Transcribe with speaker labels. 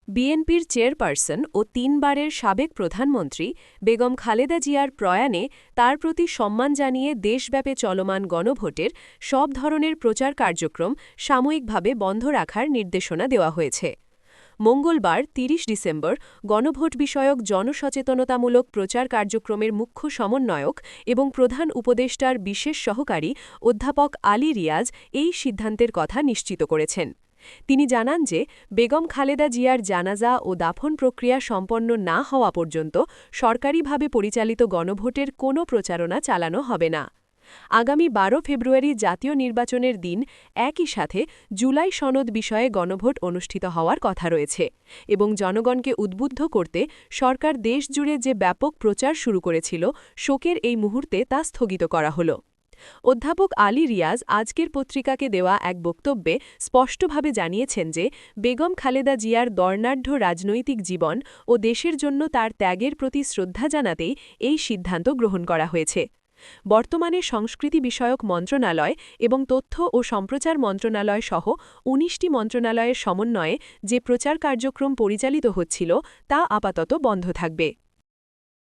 Speaker 1: বিএনপির চেয়ারপারসন ও ৩ বারের সাবেক প্রধানমন্ত্রী বেগম খালেদা জিয়ার প্রয়াণে তার প্রতি সম্মান জানিয়ে দেশব্যাপী চলমান গণভোটের সব ধরনের প্রচার কার্যক্রম সাময়িকভাবে বন্ধ রাখার নির্দেশনা দেওয়া হয়েছে। মঙ্গলবার ৩০ ডিসেম্বর গণভোট বিষয়ক জনসচেতনতামূলক প্রচার কার্যক্রমের মুখ্য সমন্বয়ক এবং প্রধান উপদেষ্টার বিশেষ সহকারী অধ্যাপক আলী রিয়াজ এই সিদ্ধান্তের কথা নিশ্চিত করেছেন। তিনি জানান যে বেগম খালেদা জিয়ার জানাজা ও দাফন প্রক্রিয়া সম্পন্ন না হওয়া পর্যন্ত সরকারিভাবে পরিচালিত গণভোটের কোনো প্রচারণা চালানো হবে না। আগামী ১২ ফেব্রুয়ারি জাতীয় নির্বাচনের দিন একই সাথে জুলাই সনদ বিষয়ে গণভোট অনুষ্ঠিত হওয়ার কথা রয়েছে এবং জনগণকে উদ্বুদ্ধ করতে সরকার দেশজুড়ে যে ব্যাপক প্রচার শুরু করেছিল, শোকের এই মুহূর্তে তা স্থগিত করা হলো। অধ্যাপক আলী রিয়াজ আজকের পত্রিকাকে দেওয়া এক বক্তব্যে স্পষ্টভাবে জানিয়েছেন যে বেগম খালেদা জিয়ার বর্ণাঢ্য রাজনৈতিক জীবন ও দেশের জন্য তার ত্যাগের প্রতি শ্রদ্ধা জানাতেই এই সিদ্ধান্ত গ্রহণ করা হয়েছে। বর্তমানে সংস্কৃতি বিষয়ক মন্ত্রণালয় এবং তথ্য ও সম্প্রচার মন্ত্রণালয় সহ ১৯টি মন্ত্রণালয়ের সমন্বয়ে যে প্রচার কার্যক্রম পরিচালিত হচ্ছিল তা আপাতত বন্ধ থাকবে।